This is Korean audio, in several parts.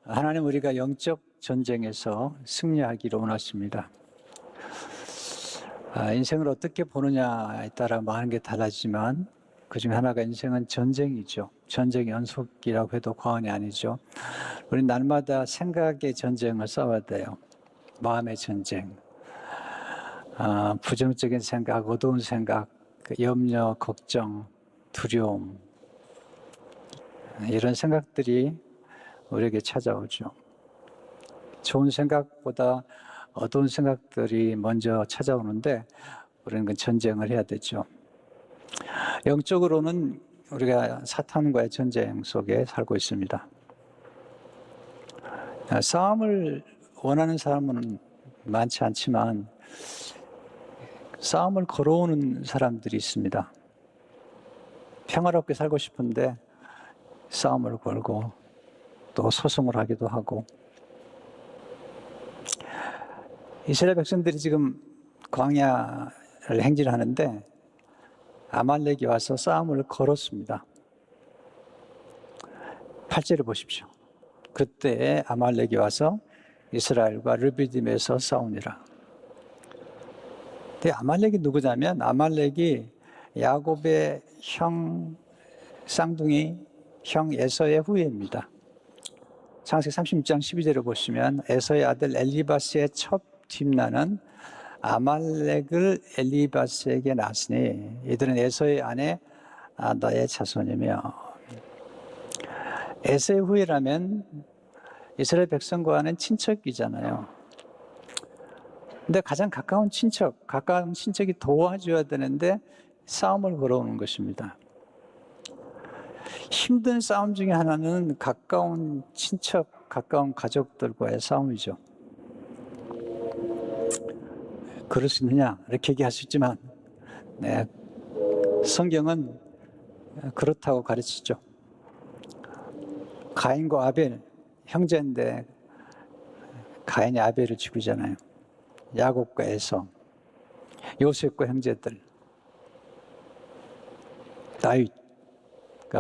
하나님 우리가 영적 전쟁에서 승리하기를 원하십니다. 인생을 어떻게 보느냐에 따라 많은 게 달라지지만 그중 하나가 인생은 전쟁이죠. 전쟁 연속이라고 해도 과언이 아니죠. 우리는 날마다 생각의 전쟁을 싸워야 돼요. 마음의 전쟁, 부정적인 생각, 어두운 생각, 염려, 걱정, 두려움, 이런 생각들이 우리에게 찾아오죠. 좋은 생각보다 어두운 생각들이 먼저 찾아오는데 우리는 그 전쟁을 해야 되죠. 영적으로는 우리가 사탄과의 전쟁 속에 살고 있습니다. 싸움을 원하는 사람은 많지 않지만 싸움을 걸어오는 사람들이 있습니다. 평화롭게 살고 싶은데 싸움을 걸고 또 소송을 하기도 하고. 이스라엘 백성들이 지금 광야를 행진하는데 아말렉이 와서 싸움을 걸었습니다. 8절을 보십시오. 그때 아말렉이 와서 이스라엘과 르비딤에서 싸우니라. 근데 아말렉이 누구냐면 아말렉이 야곱의 형 쌍둥이 형 에서의 후예입니다. 창세기 36장 12절을 보시면 에서의 아들 엘리바스의 첫 뒷나는 아말렉을 엘리바스에게 낳았으니 이들은 에서의 아내 아다의 자손이며. 에서의 후예라면 이스라엘 백성과는 친척이잖아요. 근데 가장 가까운 친척이 도와줘야 되는데 싸움을 걸어오는 것입니다. 힘든 싸움 중에 하나는 가까운 친척, 가까운 가족들과의 싸움이죠. 그럴 수 있느냐? 이렇게 얘기할 수 있지만, 성경은 그렇다고 가르치죠. 가인과 아벨, 형제인데, 가인이 아벨을 죽이잖아요. 야곱과 에서, 요셉과 형제들, 다윗,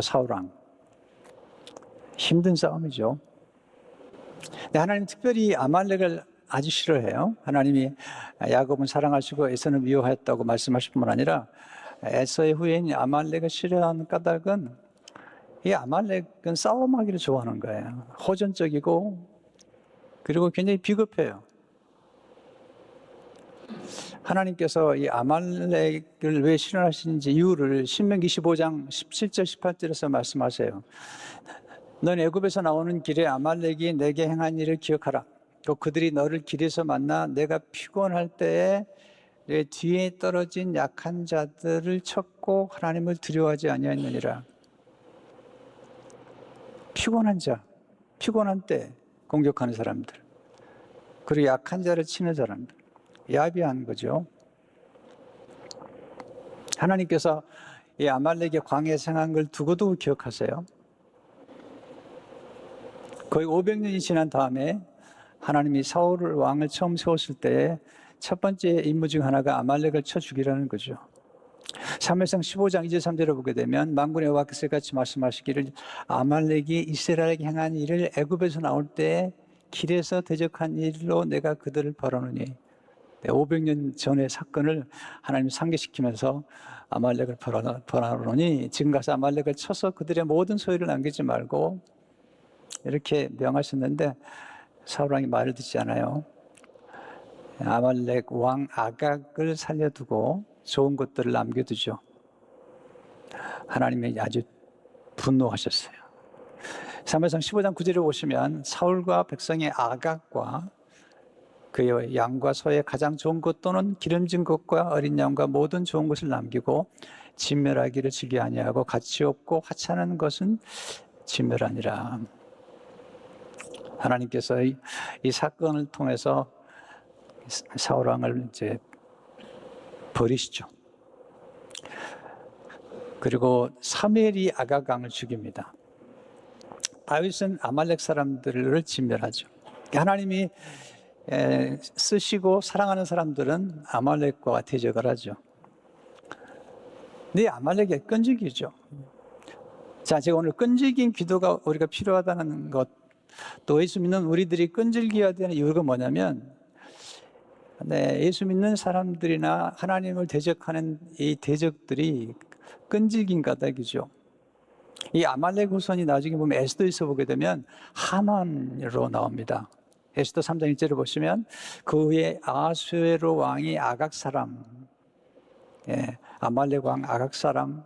사울왕. 힘든 싸움이죠. 근데 하나님 특별히 아말렉을 아주 싫어해요. 하나님이 야곱은 사랑하시고 에서는 미워하였다고 말씀하실 뿐만 아니라 에서의 후예인 아말렉을 싫어하는 까닭은 이 아말렉은 싸움하기를 좋아하는 거예요. 호전적이고 그리고 굉장히 비겁해요. 하나님께서 이 아말렉을 왜 싫어하시는지 이유를 신명기 15장 17절 18절에서 말씀하세요. 넌 애굽에서 나오는 길에 아말렉이 내게 행한 일을 기억하라. 또 그들이 너를 길에서 만나 내가 피곤할 때에 내 뒤에 떨어진 약한 자들을 쳤고 하나님을 두려워하지 아니하느니라. 피곤한 자, 피곤한 때 공격하는 사람들, 그리고 약한 자를 치는 사람들, 야비한 거죠. 하나님께서 이 아말렉의 광야에 생한 걸 두고도 기억하세요. 거의 500년이 지난 다음에 하나님이 사울 왕을 처음 세웠을 때 첫 번째 임무 중 하나가 아말렉을 쳐 죽이라는 거죠. 사무엘상 15장 2절 3절을 보게 되면 만군의 여호와께서 같이 말씀하시기를 아말렉이 이스라엘에게 행한 일을 애굽에서 나올 때 길에서 대적한 일로 내가 그들을 벌하노니. 500년 전의 사건을 하나님이 상기시키면서 아말렉을 벌하노니 지금 가서 아말렉을 쳐서 그들의 모든 소유를 남기지 말고 이렇게 명하셨는데 사울왕이 말을 듣지 않아요. 아말렉 왕 아각을 살려두고 좋은 것들을 남겨두죠. 하나님이 아주 분노하셨어요. 사무엘상 15장 9절에 보시면 사울과 백성의 아각과 그의 양과 소의 가장 좋은 것 또는 기름진 것과 어린 양과 모든 좋은 것을 남기고 진멸하기를 즐겨 아니하고 가치 없고 하찮은 것은 진멸하니라. 하나님께서 이 사건을 통해서 사울 왕을 이제 버리시죠. 그리고 사무엘이 아각 왕을 죽입니다. 다윗은 아말렉 사람들을 진멸하죠. 하나님이 쓰시고 사랑하는 사람들은 아말렉과 대적을 하죠. 근데 아말렉이 끈질기죠. 자, 제가 오늘 끈질긴 기도가 우리가 필요하다는 것 또 예수 믿는 우리들이 끈질겨야 되는 이유가 뭐냐면, 예수 믿는 사람들이나 하나님을 대적하는 이 대적들이 끈질긴 까닭이죠. 이 아말렉 후손이 나중에 보면 에스더에서 보게 되면 하만으로 나옵니다. 에스더 3장 1절을 보시면 그 후에 아수에로 왕이 아각 사람, 아말렉 왕 아각 사람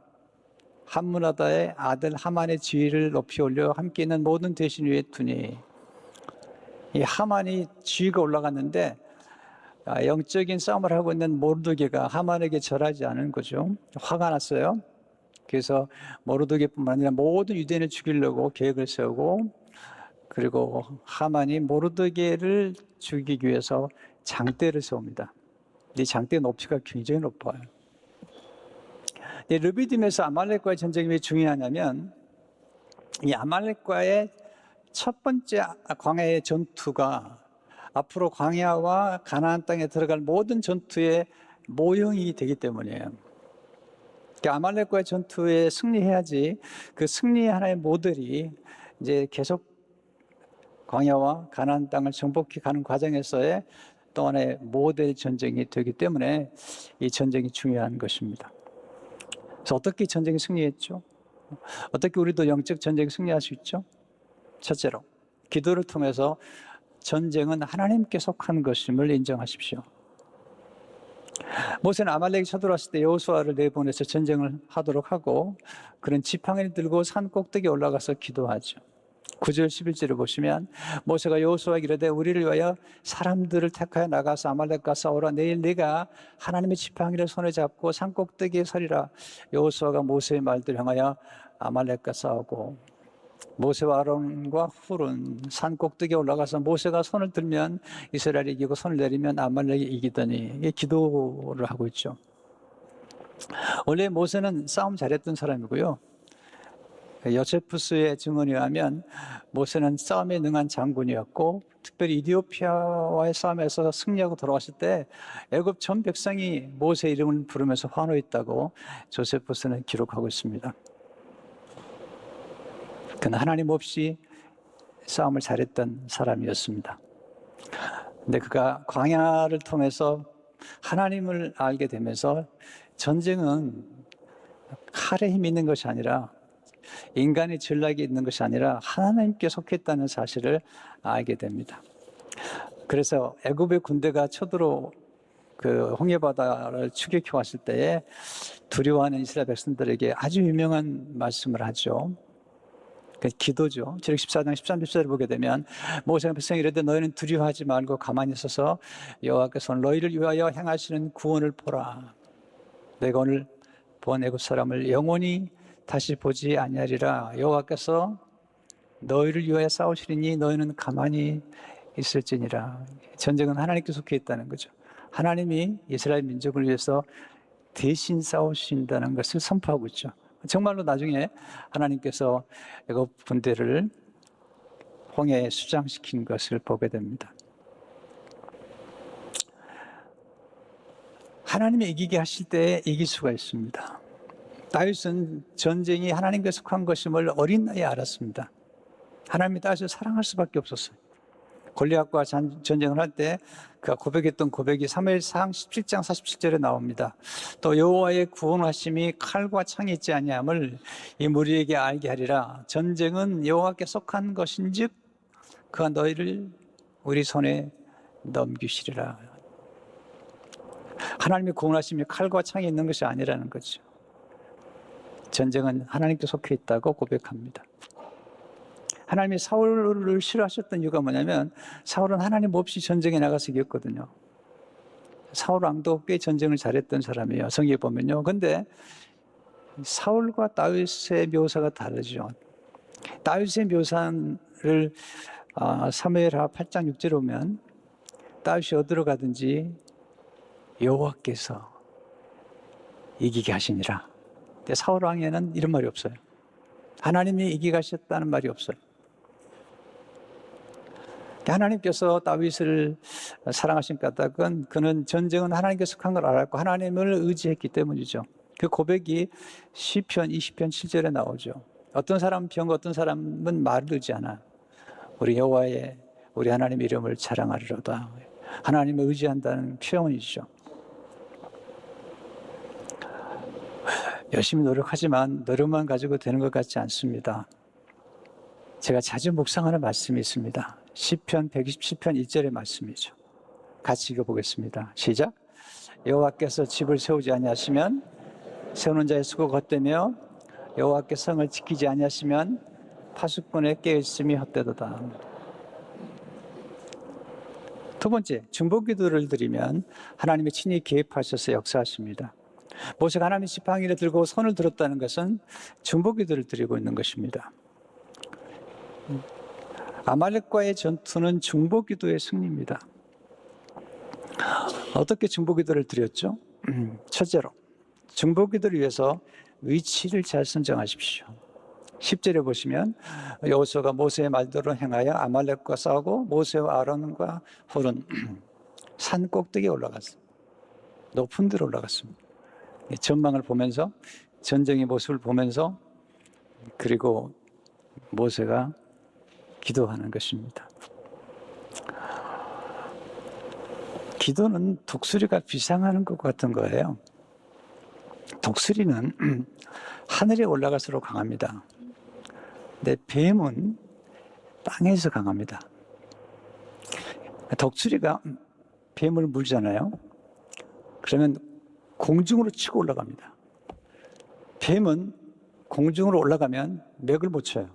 함므나다의 아들 하만의 지위를 높이 올려 함께 있는 모든 대신 위에 두니, 이 하만이 지위가 올라갔는데 영적인 싸움을 하고 있는 모르드게가 하만에게 절하지 않은 거죠. 화가 났어요. 그래서 모르드게뿐만 아니라 모든 유대인을 죽이려고 계획을 세우고, 그리고 하만이 모르드게를 죽이기 위해서 장대를 세웁니다. 이 장대 높이가 굉장히 높아요. 르비딤에서 아말렉과의 전쟁이 왜 중요하냐면, 이 아말렉과의 첫 번째 광야의 전투가 앞으로 광야와 가나안 땅에 들어갈 모든 전투의 모형이 되기 때문이에요. 아말렉과의 전투에 승리해야지 그 승리의 하나의 모델이 이제 계속 광야와 가나안 땅을 정복해 가는 과정에서의 또 하나의 모델 전쟁이 되기 때문에 이 전쟁이 중요한 것입니다. 그래서 어떻게 전쟁이 승리했죠? 어떻게 우리도 영적 전쟁에 승리할 수 있죠? 첫째로, 기도를 통해서 전쟁은 하나님께 속한 것임을 인정하십시오. 모세는 아말렉이 쳐들어왔을 때 여호수아를 내보내서 전쟁을 하도록 하고, 그런 지팡이를 들고 산 꼭대기에 올라가서 기도하죠. 9절 11절을 보시면 모세가 여호수아에게 이르되 우리를 위하여 사람들을 택하여 나가서 아말렉과 싸우라. 내일 네가 하나님의 지팡이를 손에 잡고 산 꼭대기에 서리라. 여호수아가 모세의 말들 향하여 아말렉과 싸우고, 모세와 아론과 훌은 산 꼭대기에 올라가서 모세가 손을 들면 이스라엘이 이기고 손을 내리면 아말렉이 이기더니, 이게 기도를 하고 있죠. 원래 모세는 싸움 잘했던 사람이고요. 요세푸스의 증언에 의하면 모세는 싸움에 능한 장군이었고, 특별히 이디오피아와의 싸움에서 승리하고 돌아왔을 때 애굽 전 백성이 모세 이름을 부르면서 환호했다고 조세푸스는 기록하고 있습니다. 그는 하나님 없이 싸움을 잘했던 사람이었습니다. 근데 그가 광야를 통해서 하나님을 알게 되면서 전쟁은 칼에 힘이 있는 것이 아니라, 인간의 전략이 있는 것이 아니라 하나님께 속했다는 사실을 알게 됩니다. 그래서 애굽의 군대가 쳐들어 그 홍해바다를 추격해 왔을 때에 두려워하는 이스라엘 백성들에게 아주 유명한 말씀을 하죠. 그 기도죠. 출애굽 14장 13, 14절을 보게 되면 모세가 백성에게 이르되 너희는 두려워하지 말고 가만히 있어서 여호와께서 너희를 위하여 행하시는 구원을 보라. 내가 오늘 본 애굽 사람을 영원히 다시 보지 아니하리라. 여호와께서 너희를 위하여 싸우시리니 너희는 가만히 있을지니라. 전쟁은 하나님께 속해 있다는 거죠. 하나님이 이스라엘 민족을 위해서 대신 싸우신다는 것을 선포하고 있죠. 정말로 나중에 하나님께서 애굽 군대를 홍해에 수장시킨 것을 보게 됩니다. 하나님이 이기게 하실 때 이길 수가 있습니다. 다윗은 전쟁이 하나님께 속한 것임을 어린 나이에 알았습니다. 하나님이 다윗을 사랑할 수밖에 없었어요. 골리앗과 전쟁을 할 때 그가 고백했던 고백이 사무엘상 17장 47절에 나옵니다. 또 여호와의 구원하심이 칼과 창이 있지 아니함을 이 무리에게 알게 하리라. 전쟁은 여호와께 속한 것인즉 그가 너희를 우리 손에 넘기시리라. 하나님의 구원하심이 칼과 창이 있는 것이 아니라는 거죠. 전쟁은 하나님께 속해 있다고 고백합니다. 하나님이 사울을 싫어하셨던 이유가 뭐냐면, 사울은 하나님 없이 전쟁에 나가서 이겼거든요. 사울 왕도 꽤 전쟁을 잘했던 사람이에요. 성경에 보면요. 근데 사울과 다윗의 묘사가 다르죠. 다윗의 묘사를 사무엘하 8장 6절에 보면 다윗이 어디로 가든지 여호와께서 이기게 하시니라. 근데 사울 왕에는 이런 말이 없어요. 하나님이 이기게 하셨다는 말이 없어요. 하나님께서 다윗을 사랑하신 까닭은 그는 전쟁은 하나님께 속한 걸 알았고 하나님을 의지했기 때문이죠. 그 고백이 시편 20편 7절에 나오죠. 어떤 사람은 병, 어떤 사람은 말을 의지하나 우리 하나님의 이름을 자랑하리로다. 하나님을 의지한다는 표현이죠. 열심히 노력하지만 노력만 가지고 되는 것 같지 않습니다. 제가 자주 묵상하는 말씀이 있습니다. 시편 127편 1절의 말씀이죠. 같이 읽어보겠습니다. 시작. 여호와께서 집을 세우지 아니하시면 세우는 자의 수고가 헛되며 여호와께 성을 지키지 아니하시면 파수꾼의 깨어있음이 헛되도다. 두 번째, 중보기도를 드리면 하나님이 친히 개입하셔서 역사하십니다. 모세가 하나님의 지팡이를 들고 손을 들었다는 것은 중보기도를 드리고 있는 것입니다. 아말렉과의 전투는 중보기도의 승리입니다. 어떻게 중보기도를 드렸죠? 첫째로, 중보기도를 위해서 위치를 잘 선정하십시오. 10절에 보시면 여호수아가 모세의 말대로 행하여 아말렉과 싸우고 모세와 아론과 홀은 산 꼭대기에 올라갔습니다. 높은 데로 올라갔습니다. 전망을 보면서 전쟁의 모습을 보면서 그리고 모세가 기도하는 것입니다. 기도는 독수리가 비상하는 것 같은 거예요. 독수리는 하늘에 올라갈수록 강합니다. 근데 뱀은 땅에서 강합니다. 독수리가 뱀을 물잖아요. 그러면 공중으로 치고 올라갑니다. 뱀은 공중으로 올라가면 맥을 못 쳐요.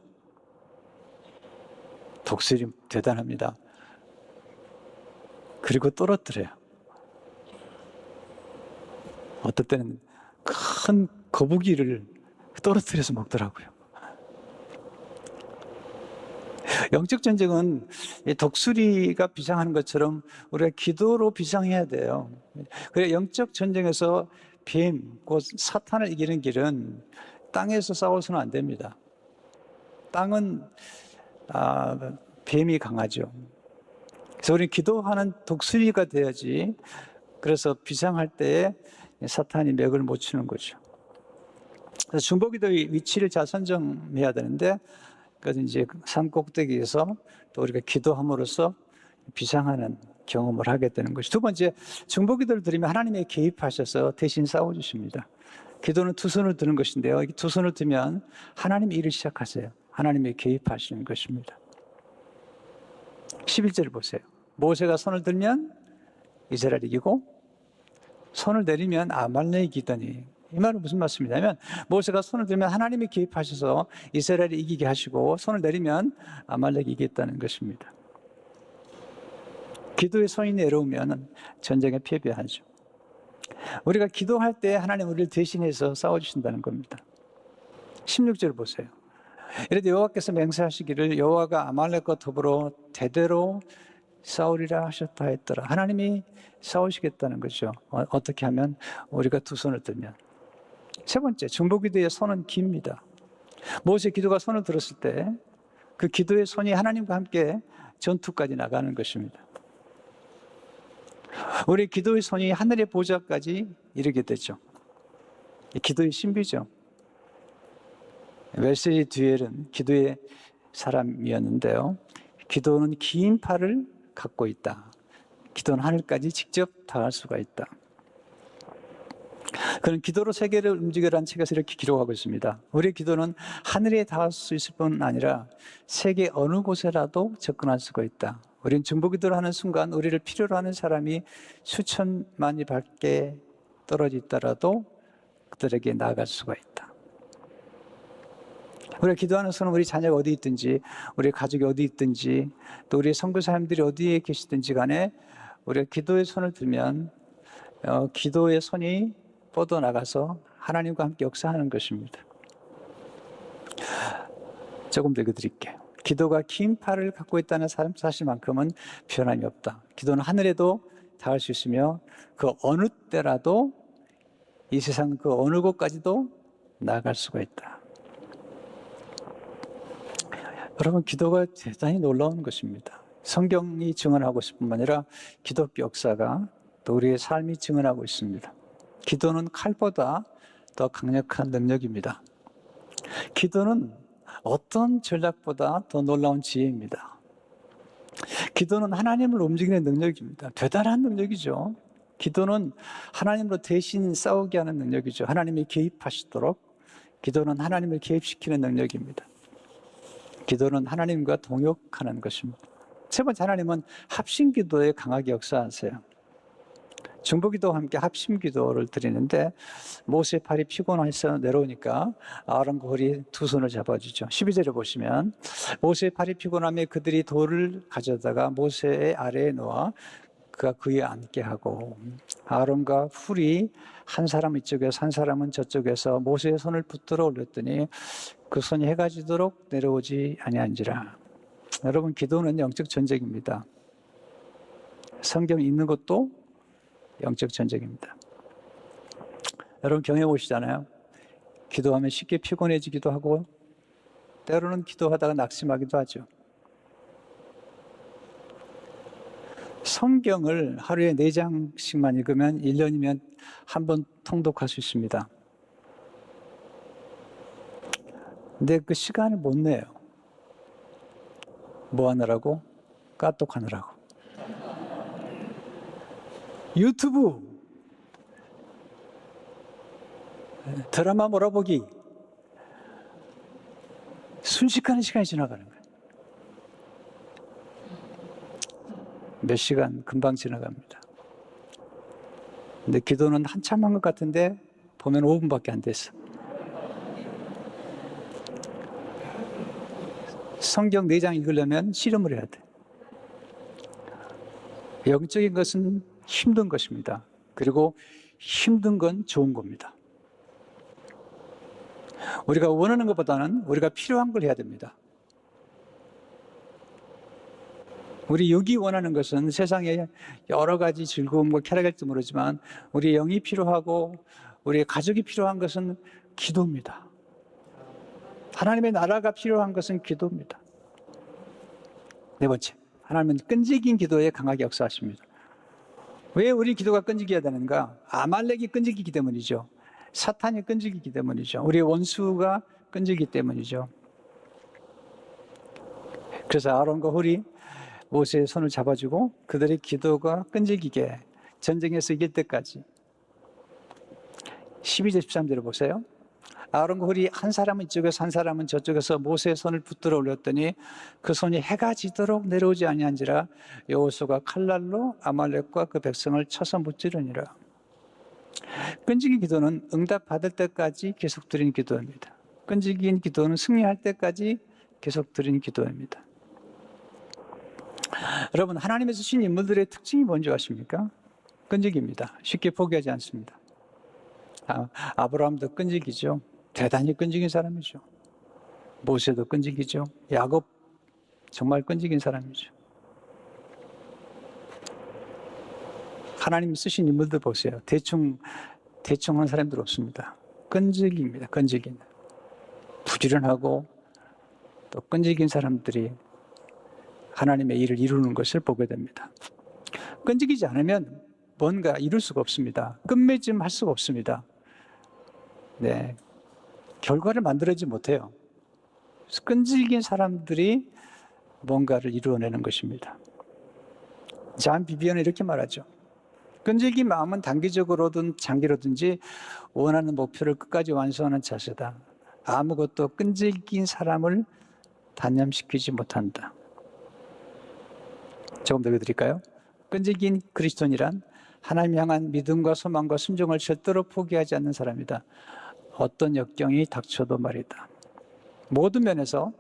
독수리 대단합니다. 그리고 떨어뜨려요. 어떨 때는 큰 거북이를 떨어뜨려서 먹더라고요. 영적 전쟁은 독수리가 비상하는 것처럼 우리가 기도로 비상해야 돼요. 그래 영적 전쟁에서 뱀, 곧 사탄을 이기는 길은 땅에서 싸워서는 안 됩니다. 땅은 뱀이 강하죠. 그래서 우리는 기도하는 독수리가 돼야지. 그래서 비상할 때에 사탄이 맥을 못 추는 거죠. 그래서 중보기도의 위치를 잘 선정해야 되는데, 그래서 이제 산 꼭대기에서 또 우리가 기도함으로써 비상하는 경험을 하게 되는 것이. 두 번째, 중보기도를 드리면 하나님이 개입하셔서 대신 싸워주십니다. 기도는 두 손을 드는 것인데요. 이 두 손을 들면 하나님이 일을 시작하세요. 하나님이 개입하시는 것입니다. 11절을 보세요. 모세가 손을 들면 이스라엘이 이기고 손을 내리면 아말렉이 이기더니, 이 말은 무슨 말씀이냐면 모세가 손을 들면 하나님이 개입하셔서 이스라엘이 이기게 하시고 손을 내리면 아말렉이 이기겠다는 것입니다. 기도의 손이 내려오면 전쟁에 패배하죠. 우리가 기도할 때 하나님 우리를 대신해서 싸워주신다는 겁니다. 16절 보세요. 이르되 여호와께서 맹세하시기를 여호와가 아말렉과 더불어 대대로 싸우리라 하셨다 했더라. 하나님이 싸우시겠다는 거죠. 어떻게 하면? 우리가 두 손을 들면. 세 번째, 중보기도의 손은 깁니다. 모세 기도가 손을 들었을 때 그 기도의 손이 하나님과 함께 전투까지 나가는 것입니다. 우리 기도의 손이 하늘의 보좌까지 이르게 되죠. 기도의 신비죠. 웰슬리 듀엘은 기도의 사람이었는데요. 기도는 긴 팔을 갖고 있다. 기도는 하늘까지 직접 닿을 수가 있다. 그는 기도로 세계를 움직여라는 책에서 이렇게 기록하고 있습니다. 우리의 기도는 하늘에 닿을 수 있을 뿐 아니라 세계 어느 곳에라도 접근할 수가 있다. 우리는 중보기도를 하는 순간 우리를 필요로 하는 사람이 수천만이 밖에 떨어져 있더라도 그들에게 나아갈 수가 있다. 우리가 기도하는 순간 우리 자녀가 어디 있든지, 우리 가족이 어디 있든지, 또 우리 선교사님들이 어디에 계시든지 간에 우리가 기도의 손을 들면 기도의 손이 뻗어나가서 하나님과 함께 역사하는 것입니다. 조금 더 읽어드릴게요. 기도가 긴 팔을 갖고 있다는 사실만큼은 변함이 없다. 기도는 하늘에도 닿을 수 있으며 그 어느 때라도 이 세상 그 어느 곳까지도 나아갈 수가 있다. 여러분, 기도가 대단히 놀라운 것입니다. 성경이 증언하고 있을 뿐만 아니라 기독교 역사가 또 우리의 삶이 증언하고 있습니다. 기도는 칼보다 더 강력한 능력입니다. 기도는 어떤 전략보다 더 놀라운 지혜입니다. 기도는 하나님을 움직이는 능력입니다. 대단한 능력이죠. 기도는 하나님으로 대신 싸우게 하는 능력이죠. 하나님이 개입하시도록 기도는 하나님을 개입시키는 능력입니다. 기도는 하나님과 동역하는 것입니다. 세 번째, 하나님은 합심기도에 강하게 역사하세요. 중보기도와 함께 합심기도를 드리는데 모세의 팔이 피곤해서 내려오니까 아론과 홀이 두 손을 잡아주죠. 12절에 보시면 모세의 팔이 피곤하며 그들이 돌을 가져다가 모세의 아래에 놓아 그가 그 위에 앉게 하고 아론과 훌이 한 사람 이쪽에서 한 사람은 저쪽에서 모세의 손을 붙들어 올렸더니 그 손이 해가 지도록 내려오지 아니한지라. 여러분, 기도는 영적 전쟁입니다. 성경 읽는 것도 영적 전쟁입니다. 여러분, 경외 오시잖아요. 기도하면 쉽게 피곤해지기도 하고 때로는 기도하다가 낙심하기도 하죠. 성경을 하루에 4장씩만 읽으면 1년이면 한 번 통독할 수 있습니다. 근데 그 시간을 못 내요. 뭐 하느라고? 까똑하느라고. 유튜브, 드라마 몰아보기, 순식간에 시간이 지나가는 거예요. 몇 시간 금방 지나갑니다. 근데 기도는 한참 한 것 같은데 보면 5분밖에 안 됐어. 성경 4장 읽으려면 씨름을 해야 돼. 영적인 것은 힘든 것입니다. 그리고 힘든 건 좋은 겁니다. 우리가 원하는 것보다는 우리가 필요한 걸 해야 됩니다. 우리 육이 원하는 것은 세상에 여러 가지 즐거움과 쾌락일지 모르지만 우리 영이 필요하고 우리 가족이 필요한 것은 기도입니다. 하나님의 나라가 필요한 것은 기도입니다. 네 번째, 하나님은 끈질긴 기도에 강하게 역사하십니다. 왜 우리 기도가 끈질겨야 되는가? 아말렉이 끈질기기 때문이죠. 사탄이 끈질기기 때문이죠. 우리의 원수가 끈질기기 때문이죠. 그래서 아론과 홀이 모세의 손을 잡아주고 그들의 기도가 끈질기게 전쟁에서 이길 때까지. 12절 13절을 보세요. 아론과 홀이 한 사람은 이쪽에서 한 사람은 저쪽에서 모세의 손을 붙들어 올렸더니 그 손이 해가 지도록 내려오지 아니한지라. 여호수아가 칼날로 아말렉과 그 백성을 쳐서 무찌르니라. 끈질긴 기도는 응답받을 때까지 계속 드린 기도입니다. 끈질긴 기도는 승리할 때까지 계속 드린 기도입니다. 여러분, 하나님의 주신 인물들의 특징이 뭔지 아십니까? 끈질깁니다. 쉽게 포기하지 않습니다. 아브라함도 끈질기죠. 대단히 끈질긴 사람이죠. 모세도 끈질기죠. 야곱 정말 끈질긴 사람이죠. 하나님이 쓰신 인물들 보세요. 대충 한 사람들 없습니다. 끈질깁니다. 끈질긴. 부지런하고 또 끈질긴 사람들이 하나님의 일을 이루는 것을 보게 됩니다. 끈질기지 않으면 뭔가 이룰 수가 없습니다. 끝맺음 할 수가 없습니다. 네, 결과를 만들어내지 못해요. 끈질긴 사람들이 뭔가를 이루어내는 것입니다. 잔 비비언은 이렇게 말하죠. 끈질긴 마음은 단기적으로든 장기로든지 원하는 목표를 끝까지 완수하는 자세다. 아무것도 끈질긴 사람을 단념시키지 못한다. 조금 더 읽어드릴까요? 끈질긴 그리스도인이란 하나님 향한 믿음과 소망과 순종을 절대로 포기하지 않는 사람이다. 어떤 역경이 닥쳐도 말이다. 모든 면에서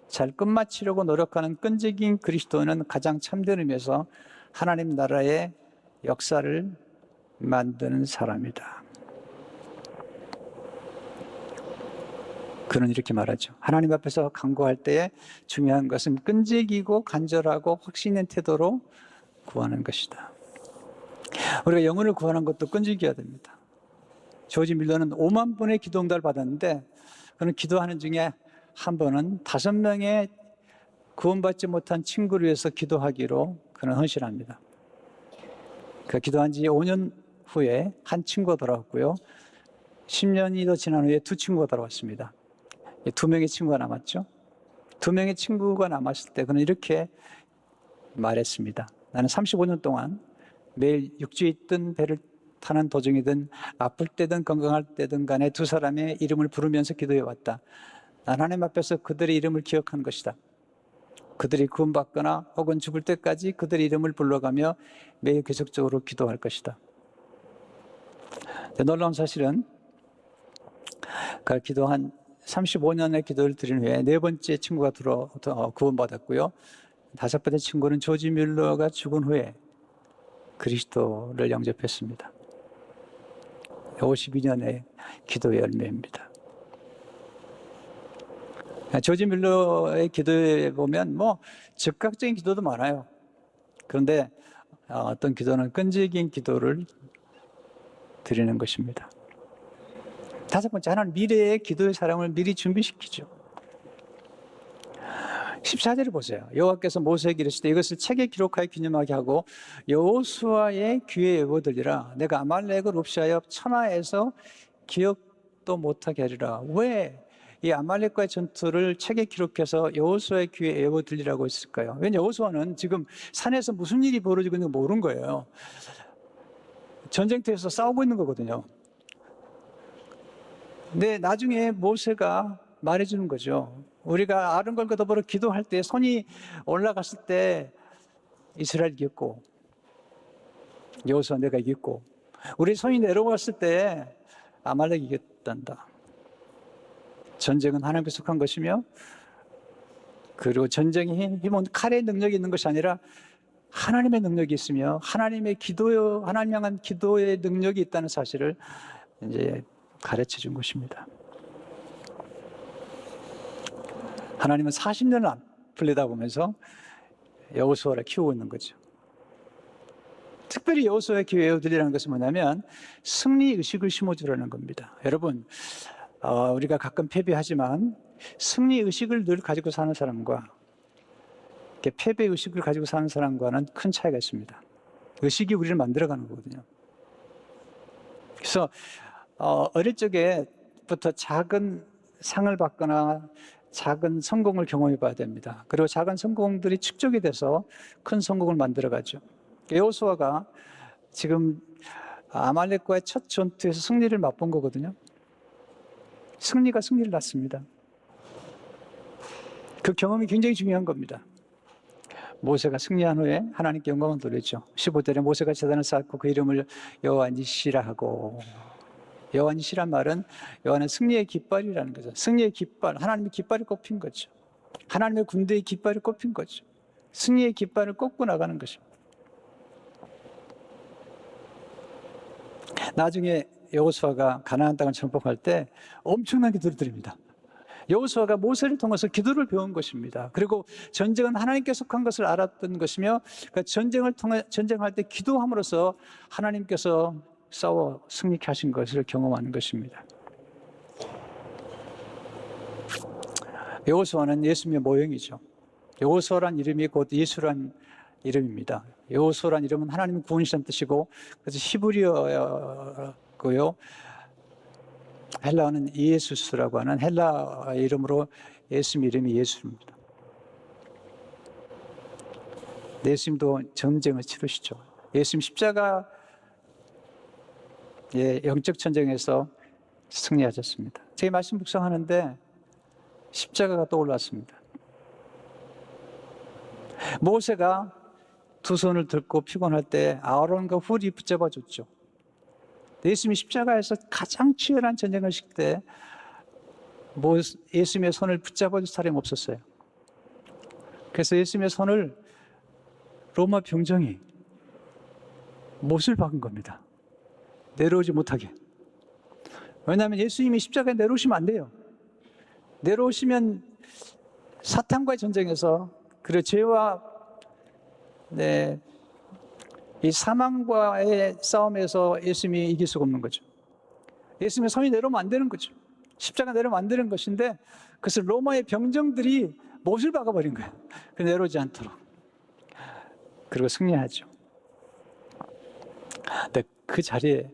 잘 끝마치려고 노력하는 끈질긴 그리스도인은 가장 참된 의미에서 하나님 나라의 역사를 만드는 사람이다. 그는 이렇게 말하죠. 하나님 앞에서 간구할 때에 중요한 것은 끈질기고 간절하고 확신 있는 태도로 구하는 것이다. 우리가 영혼을 구하는 것도 끈질겨야 됩니다. 조지 밀러는 5만 번의 기도 응답을 받았는데 그는 기도하는 중에 한 번은 5명의 구원받지 못한 친구를 위해서 기도하기로 그는 헌신합니다. 그 기도한 지 5년 후에 한 친구가 돌아왔고요. 10년이 더 지난 후에 2 친구가 돌아왔습니다. 2명의 친구가 남았죠. 2명의 친구가 남았을 때 그는 이렇게 말했습니다. 나는 35년 동안 매일 육지에 있든 배를 타는 도중이든 아플 때든 건강할 때든 간에 두 사람의 이름을 부르면서 기도해왔다. 난 하나님 앞에서 그들의 이름을 기억하는 것이다. 그들이 구원받거나 혹은 죽을 때까지 그들의 이름을 불러가며 매일 계속적으로 기도할 것이다. 놀라운 사실은 그 기도한 35년의 기도를 드린 후에 네 번째 친구가 구원받았고요. 다섯 번째 친구는 조지 뮬러가 죽은 후에 그리스도를 영접했습니다. 52년의 기도의 열매입니다. 조지 뮬러의 기도에 보면 즉각적인 기도도 많아요. 그런데 어떤 기도는 끈질긴 기도를 드리는 것입니다. 다섯 번째, 하나는 미래의 기도의 사람을 미리 준비시키죠. 14절을 보세요. 여호와께서 모세에게 이르시되 이것을 책에 기록하여 기념하게 하고 여호수아의 귀에 외워들리라. 내가 아말렉을 없이하여 천하에서 기억도 못하게 하리라. 왜 이 아말렉과의 전투를 책에 기록해서 여호수아의 귀에 외워들리라고 했을까요? 왜냐하면 여호수아는 지금 산에서 무슨 일이 벌어지고 있는 거 모르는 거예요. 전쟁터에서 싸우고 있는 거거든요. 근데 나중에 모세가 말해주는 거죠. 우리가 아름걸과 더불어 기도할 때 손이 올라갔을 때 이스라엘 이겼고 여호수아 내가 이겼고 우리 손이 내려왔을 때 아말렉 이겼단다. 전쟁은 하나님께 속한 것이며 그리고 전쟁의 힘은 칼의 능력이 있는 것이 아니라 하나님의 능력이 있으며 하나님 향한 기도의 능력이 있다는 사실을 이제 가르쳐 준 것입니다. 하나님은 40년을 풀려다보면서 여호수아를 키우고 있는 거죠. 특별히 여호수아의 귀에 외워드리라는 것은 뭐냐면 승리의식을 심어주라는 겁니다. 여러분, 우리가 가끔 패배하지만 승리의식을 늘 가지고 사는 사람과 패배의식을 가지고 사는 사람과는 큰 차이가 있습니다. 의식이 우리를 만들어가는 거거든요. 그래서 어릴 적에부터 작은 상을 받거나 작은 성공을 경험해 봐야 됩니다. 그리고 작은 성공들이 축적이 돼서 큰 성공을 만들어가죠. 여호수아가 지금 아말렉과의 첫 전투에서 승리를 맛본 거거든요. 승리가 승리를 낳습니다. 그 경험이 굉장히 중요한 겁니다. 모세가 승리한 후에 하나님께 영광을 돌렸죠. 15절에 모세가 제단을 쌓고 그 이름을 여호와 니시라 하고, 여호와 니시란 말은 여호와는 승리의 깃발이라는 거죠. 승리의 깃발, 하나님의 깃발이 꼽힌 거죠. 하나님의 군대의 깃발이 꼽힌 거죠. 승리의 깃발을 꽂고 나가는 것입니다. 나중에 여호수아가 가나안 땅을 정복할 때 엄청난 기도를 드립니다. 여호수아가 모세를 통해서 기도를 배운 것입니다. 그리고 전쟁은 하나님께 속한 것을 알았던 것이며 그 전쟁할 때 기도함으로써 하나님께서 싸워 승리케 하신 것을 경험하는 것입니다. 여호수아는 예수님의 모형이죠. 여호수아란 이름이 곧 예수란 이름입니다. 여호수아란 이름은 하나님의 구원이라는 뜻이고 그래서 히브리어고요. 헬라어는 이에수스라고 하는 헬라 이름으로 예수님 이름이 예수입니다. 예수님도 전쟁을 치르시죠. 예수님 십자가의 영적 전쟁에서 승리하셨습니다. 제 말씀 묵상하는데 십자가가 떠올랐습니다. 모세가 두 손을 들고 피곤할 때 아론과 훌이 붙잡아 줬죠. 예수님이 십자가에서 가장 치열한 전쟁을 하실 때 예수님의 손을 붙잡아 줄 사람이 없었어요. 그래서 예수님의 손을 로마 병정이 못을 박은 겁니다. 내려오지 못하게. 왜냐하면 예수님이 십자가에 내려오시면 안 돼요. 내려오시면 사탄과의 전쟁에서 그리고 죄와 이 사망과의 싸움에서 예수님이 이길 수가 없는 거죠. 예수님의 손이 내려오면 안 되는 거죠. 십자가 내려오면 안 되는 것인데 그것을 로마의 병정들이 못을 박아버린 거예요. 내려오지 않도록. 그리고 승리하죠. 근데 그 자리에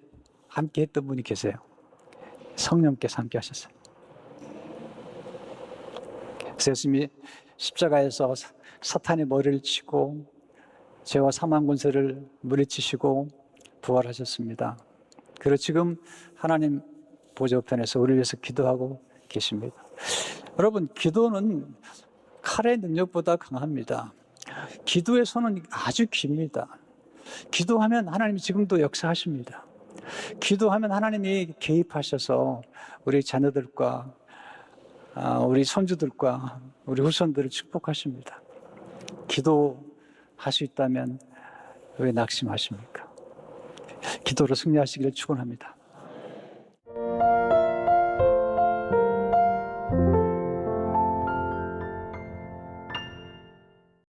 함께 했던 분이 계세요. 성령께서 함께 하셨어요. 그래서 예수님이 십자가에서 사탄의 머리를 치고 죄와 사망 권세를 물리치시고 부활하셨습니다. 그리고 지금 하나님 보좌편에서 우리를 위해서 기도하고 계십니다. 여러분, 기도는 칼의 능력보다 강합니다. 기도의 손은 아주 깁니다. 기도하면 하나님이 지금도 역사하십니다. 기도하면 하나님이 개입하셔서 우리 자녀들과 우리 손주들과 우리 후손들을 축복하십니다. 기도할 수 있다면 왜 낙심하십니까? 기도로 승리하시기를 축원합니다.